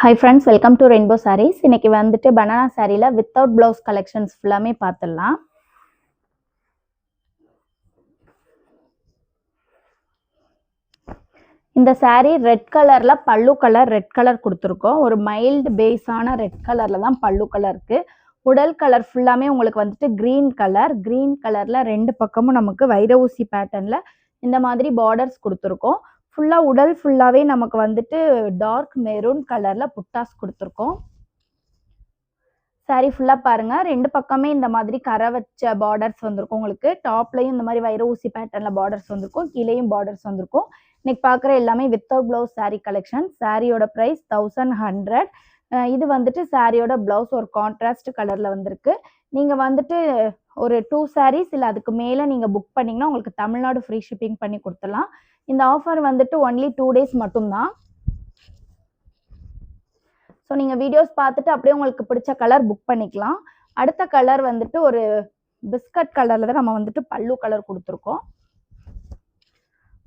Hi friends, welcome to Rainbow Sarees. இன்னைக்கு வந்துட்டு banana sareeல without blouse collections ஃபுல்லாமே பார்த்துடலாம். இந்த saree ரெட் கலர்ல பல்லு கலர் ரெட் கலர் கொடுத்துருக்கோம். ஒரு மைல்டு பேஸான ரெட் கலர்ல தான் பல்லு கலர் இருக்கு. உடல் கலர் ஃபுல்லாமே உங்களுக்கு வந்துட்டு கிரீன் கலர்ல ரெண்டு பக்கமும் நமக்கு வைர ஊசி பேட்டர்ன்ல இந்த மாதிரி பார்டர்ஸ் கொடுத்துருக்கோம். ஃபுல்லா உடல் ஃபுல்லாவே நமக்கு வந்துட்டு டார்க் மெரூன் கலர்ல புட்டாஸ் கொடுத்துருக்கோம். சாரி ஃபுல்லா பாருங்க, ரெண்டு பக்கமே இந்த மாதிரி கரை வச்ச பார்டர்ஸ் வந்திருக்கும். உங்களுக்கு டாப்லயும் இந்த மாதிரி வைர ஊசி பேட்டர்ன்ல பார்டர்ஸ் வந்திருக்கும், கீழேயும் பார்டர்ஸ் வந்திருக்கும். இன்னைக்கு பார்க்குற எல்லாமே வித்தவுட் பிளவுஸ் சாரி கலெக்ஷன். சாரியோட ப்ரைஸ் 1100. இது வந்துட்டு சாரியோட பிளவுஸ் ஒரு கான்ட்ராஸ்ட் கலர்ல வந்திருக்கு. நீங்க வந்துட்டு ஒரு 2 சாரீஸ் இல்லை அதுக்கு மேலே நீங்கள் புக் பண்ணிங்கன்னா உங்களுக்கு தமிழ்நாடு ஃப்ரீ ஷிப்பிங் பண்ணி கொடுத்துடலாம். இந்த ஆஃபர் வந்துட்டு ஒன்லி 2 days மட்டும்தான். ஸோ நீங்கள் வீடியோஸ் பார்த்துட்டு அப்படியே உங்களுக்கு பிடிச்ச கலர் புக் பண்ணிக்கலாம். அடுத்த கலர் வந்துட்டு ஒரு பிஸ்கட் கலரில் தான் நம்ம வந்துட்டு பல்லு கலர் கொடுத்துருக்கோம்.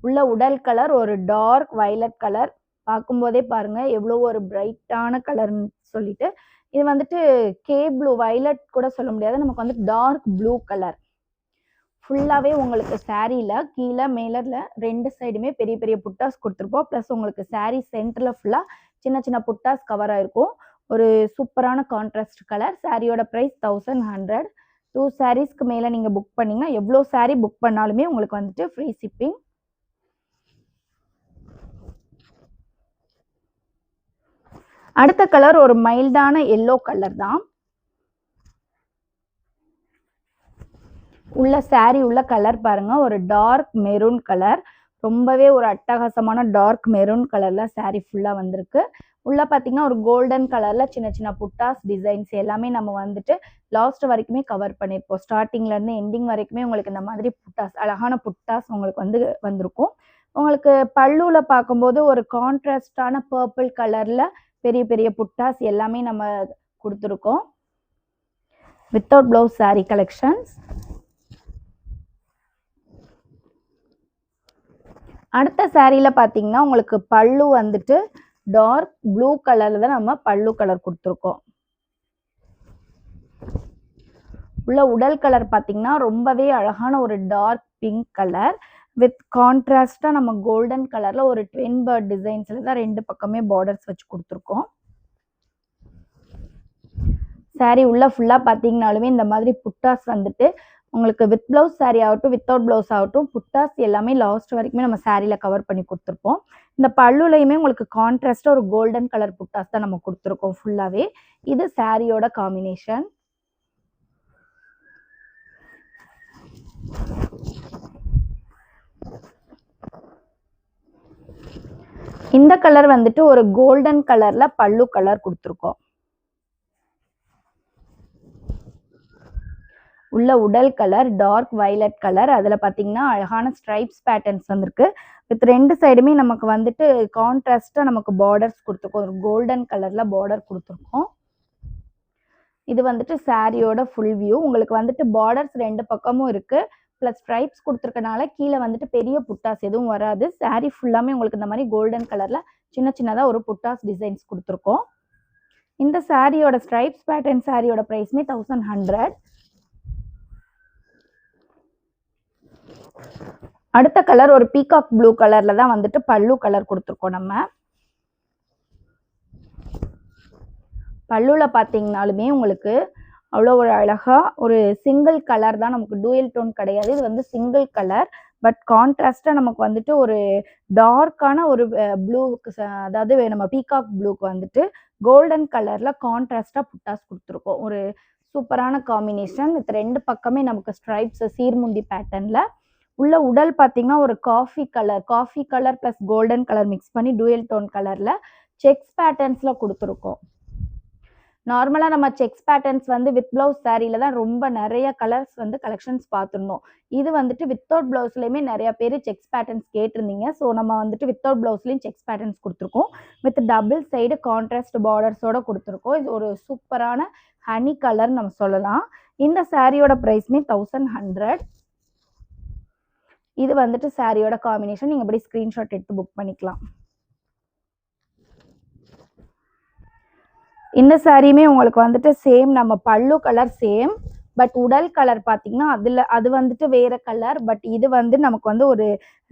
உள்ள உடல் கலர் ஒரு டார்க் வயலட் கலர். பார்க்கும்போதே பாருங்க எவ்வளோ ஒரு பிரைட்டான கலர்னு சொல்லிட்டு. இது வந்துட்டு கே ப்ளூ வயலட் கூட சொல்ல முடியாது, நமக்கு வந்து டார்க் ப்ளூ கலர். ஃபுல்லாகவே உங்களுக்கு சாரியில் கீழே மேலே ரெண்டு சைடுமே பெரிய பெரிய புட்டாஸ் கொடுத்துருப்போம். ப்ளஸ் உங்களுக்கு சாரீ சென்டரில் ஃபுல்லாக சின்ன சின்ன புட்டாஸ் கவர் ஆகிருக்கும். ஒரு சூப்பரான கான்ட்ராஸ்ட் கலர். சாரியோட ப்ரைஸ் 1100. 2 சாரீஸ்க்கு மேலே நீங்கள் புக் பண்ணிங்கன்னா எவ்வளோ சாரீ புக் பண்ணாலுமே உங்களுக்கு வந்துட்டு ஃப்ரீ ஷிப்பிங். அடுத்த கலர் ஒரு மைல்டான எல்லோ கலர் தான். உள்ள சாரி உள்ள கலர் பாருங்க, ஒரு டார்க் மெரூன் கலர். ரொம்பவே ஒரு அட்டகாசமான டார்க் மெரூன் கலர்ல சாரி ஃபுல்லா வந்திருக்கு. உள்ள பாத்தீங்கன்னா ஒரு கோல்டன் கலர்ல சின்ன சின்ன புட்டாஸ் டிசைன்ஸ் எல்லாமே நம்ம வந்துட்டு லாஸ்ட் வரைக்குமே கவர் பண்ணியிருப்போம். ஸ்டார்டிங்ல இருந்து எண்டிங் வரைக்குமே உங்களுக்கு இந்த மாதிரி புட்டாஸ், அழகான புட்டாஸ் உங்களுக்கு வந்திருக்கும். உங்களுக்கு பல்லுல பார்க்கும்போது ஒரு கான்ட்ராஸ்டான பர்பிள் கலர்ல பெரிய பெரிய புட்டாஸ் எல்லாமே நம்ம கொடுத்துருக்கோம். Without blouse sorry collections. அடுத்த சாரியில பார்த்தீங்கன்னா உங்களுக்கு பல்லு வந்துட்டு டார்க் ப்ளூ கலர்ல தான் நம்ம பல்லு கலர் கொடுத்துருக்கோம். உள்ள உடல் கலர் பார்த்தீங்கன்னா ரொம்பவே அழகான ஒரு டார்க் பிங்க் கலர் வித் கான்ட்ராஸ்டா நம்ம கோல்டன் கலர்ல ஒரு ட்வின் பேர்ட் டிசைன்ஸ்ல தான் ரெண்டு பக்கமே பார்டர்ஸ் வச்சு கொடுத்துருக்கோம். சாரி உள்ள ஃபுல்லா பார்த்தீங்கன்னாலுமே இந்த மாதிரி புட்டாஸ் வந்துட்டு உங்களுக்கு வித் பிளவுஸ் சாரி ஆகட்டும் வித்தவுட் பிளவுஸ் ஆகட்டும் புட்டாஸ் எல்லாமே லாஸ்ட் வரைக்குமே நம்ம சாரியில கவர் பண்ணி கொடுத்துருப்போம். இந்த பல்லுலையுமே உங்களுக்கு கான்ட்ராஸ்டா ஒரு கோல்டன் கலர் புட்டாஸ் தான் நம்ம கொடுத்துருக்கோம் ஃபுல்லாவே. இது சாரியோட காம்பினேஷன். இந்த கலர் வந்துட்டு ஒரு கோல்டன் கலர்ல பல்லு கலர் கொடுத்துருக்கோம். உள்ள உடல் கலர் டார்க் வயலட் கலர். அதுல பாத்தீங்கன்னா அழகான ஸ்ட்ரைப்ஸ் பேட்டர்ன்ஸ் வந்திருக்கு. வித் ரெண்டு சைடுமே நமக்கு வந்துட்டு கான்ட்ராஸ்டா நமக்கு பார்டர்ஸ் கொடுத்துருக்கோம். ஒரு கோல்டன் கலர்ல பார்டர் கொடுத்துருக்கோம். இது வந்துட்டு சாரியோட ஃபுல் வியூ. உங்களுக்கு வந்துட்டு பார்டர்ஸ் ரெண்டு பக்கமும் இருக்கு. பிளஸ் ஸ்ட்ரைப்ஸ் கொடுத்துருக்கனால கீழே வந்துட்டு பெரிய புட்டாஸ் எதுவும் வராது. சாரி ஃபுல்லாமே உங்களுக்கு இந்த மாதிரி கோல்டன் கலர்ல சின்ன சின்னதா ஒரு புட்டாஸ் டிசைன்ஸ் கொடுத்துருக்கோம். இந்த சாரியோட ஸ்ட்ரைப்ஸ் பேட்டர்ன் சாரியோட பிரைஸ்மே 1100. அடுத்த கலர் ஒரு பீகாக் ப்ளூ கலர்ல தான் வந்துட்டு பல்லு கலர் கொடுத்துருக்கோம். நம்ம பல்லுல பாத்தீங்கன்னாலுமே உங்களுக்கு அவ்வளோ ஒரு அழகா ஒரு சிங்கிள் கலர் தான், நமக்கு டூயல் டோன் கிடையாது. இது வந்து சிங்கிள் கலர் பட் கான்ட்ராஸ்டா நமக்கு வந்துட்டு ஒரு டார்க்கான ஒரு ப்ளூக்கு, அதாவது நம்ம பீகாக் ப்ளூக்கு வந்துட்டு கோல்டன் கலர்ல கான்ட்ராஸ்டா புட்டாஸ் கொடுத்துருக்கோம். ஒரு சூப்பரான காம்பினேஷன். வித் ரெண்டு பக்கமே நமக்கு ஸ்ட்ரைப்ஸ் சீர்முந்தி பேட்டர்ன்ல. உள்ள உடல் பார்த்தீங்கன்னா ஒரு coffee colour plus golden colour mix பண்ணி டூயல் டோன் கலர்ல செக்ஸ் பேட்டர்ன்ஸ்ல கொடுத்துருக்கோம். நார்மலாக நம்ம செக்ஸ் பேட்டர்ன்ஸ் வந்து வித் பிளவுஸ் சாரியில தான் ரொம்ப நிறைய கலர்ஸ் வந்து கலெக்ஷன்ஸ் பார்த்துருந்தோம். இது வந்துட்டு வித்தவுட் பிளவுஸ்லையுமே நிறைய பேர் செக்ஸ் பேட்டர்ன்ஸ் கேட்டிருந்தீங்க. ஸோ நம்ம வந்துட்டு வித்தவுட் பிளவுஸ்லையும் செக்ஸ் பேட்டர்ன்ஸ் கொடுத்துருக்கோம். வித் டபுள் சைடு கான்ட்ராஸ்ட் பார்டர்ஸோட கொடுத்துருக்கோம். இது ஒரு சூப்பரான ஹனி கலர் நம்ம சொல்லலாம். இந்த சாரியோட ப்ரைஸ்மே 1100. இது வந்துட்டு சாரியோட காம்பினேஷன். நீங்கள் இப்படி ஸ்க்ரீன்ஷாட் எடுத்து புக் பண்ணிக்கலாம். இந்த சாரியுமே உங்களுக்கு வந்துட்டு சேம் நம்ம பல்லு கலர் சேம், பட் உடல் கலர் பார்த்தீங்கன்னா அது வந்துட்டு வேற கலர். பட் இது வந்து நமக்கு வந்து ஒரு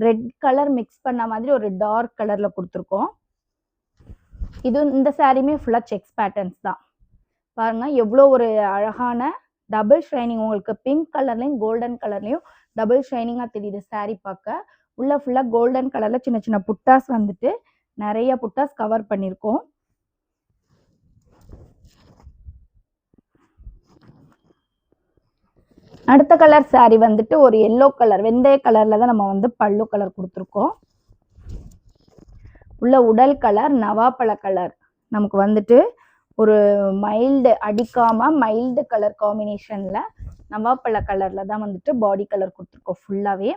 ரெட் கலர் மிக்ஸ் பண்ண மாதிரி ஒரு டார்க் கலர்ல கொடுத்துருக்கோம். இந்த சாரியுமே ஃபுல்லா செக்ஸ் பேட்டர்ன்ஸ் தான். பாருங்க எவ்வளோ ஒரு அழகான டபுள் ஷைனிங், உங்களுக்கு பிங்க் கலர்லையும் கோல்டன் கலர்லையும் டபுள் ஷைனிங்காக தெரியுது சாரி பார்க்க. உள்ள ஃபுல்லாக கோல்டன் கலர்ல சின்ன சின்ன புட்டாஸ் வந்துட்டு நிறைய புட்டாஸ் கவர் பண்ணியிருக்கோம். அடுத்த கலர் சாரி வந்துட்டு ஒரு எல்லோ கலர், வெந்தய கலர்ல தான் நம்ம வந்து பல்லு கலர் கொடுத்துருக்கோம். உள்ள உடல் கலர் நவாப்பழ கலர், நமக்கு வந்துட்டு ஒரு மைல்டு அடிக்காம மைல்டு கலர் காம்பினேஷன்ல நவாப்பழ கலர்ல தான் வந்துட்டு பாடி கலர் கொடுத்துருக்கோம். ஃபுல்லாவே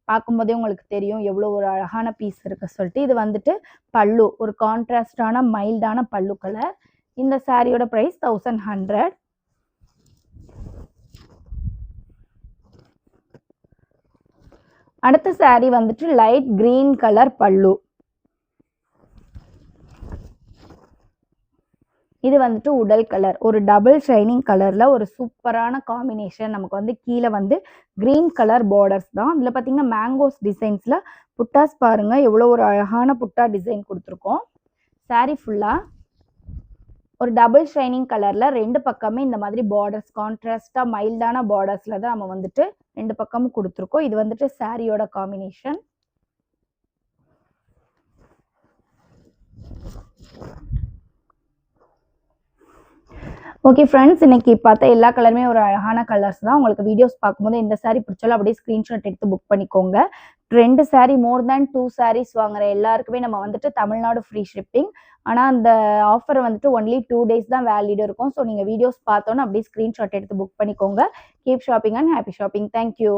பார்க்கும்போதே உங்களுக்கு தெரியும் எவ்வளோ ஒரு அழகான பீஸ் இருக்கு சொல்லிட்டு. இது வந்துட்டு பல்லு, ஒரு கான்ட்ராஸ்டான மைல்டான பல்லு கலர். இந்த சாரியோட ப்ரைஸ் 1100. அடுத்த சாரி வந்துட்டு லைட் கிரீன் கலர் பல்லு. இது வந்துட்டு உடல் கலர், ஒரு டபுள் ஷைனிங் கலர்ல ஒரு சூப்பரான காம்பினேஷன். நமக்கு வந்து கீழே வந்து கிரீன் கலர் பார்டர்ஸ் தான். இதுல பாத்தீங்கன்னா மேங்கோஸ் டிசைன்ஸ்ல புட்டாஸ் பாருங்க எவ்வளோ ஒரு அழகான புட்டா டிசைன் கொடுத்துருக்கோம். சாரி ஃபுல்லா ஒரு டபுள் ஷைனிங் கலர்ல ரெண்டு பக்கமே இந்த மாதிரி பார்டர்ஸ் கான்ட்ராஸ்டா மைல்டான பார்டர்ஸ்ல தான் நம்ம வந்துட்டு ரெண்டு பக்கமும் கொடுத்துருக்கோம். இது வந்துட்டு சாரியோட காம்பினேஷன். ஓகே ஃப்ரெண்ட்ஸ், இன்னைக்கு பார்த்த எல்லா கலருமே ஒரு அழகான கலர்ஸ் தான். உங்களுக்கு வீடியோஸ் பார்க்கும்போது இந்த சாரி பிடிச்சாலும் அப்படியே ஸ்க்ரீன்ஷாட் எடுத்து புக் பண்ணிக்கோங்க. 2 சாரி மோர் தேன் 2 சாரீஸ் வாங்குற எல்லாருக்குமே நம்ம வந்துட்டு தமிழ்நாடு ஃப்ரீ ஷிப்பிங். ஆனால் அந்த ஆஃபர் வந்துட்டு ஒன்லி 2 days தான் வேலிட் இருக்கும். ஸோ நீங்கள் வீடியோஸ் பார்த்தோன்னு அப்படியே ஸ்க்ரீன்ஷாட் எடுத்து புக் பண்ணிக்கோங்க. Keep shopping and happy shopping. Thank you.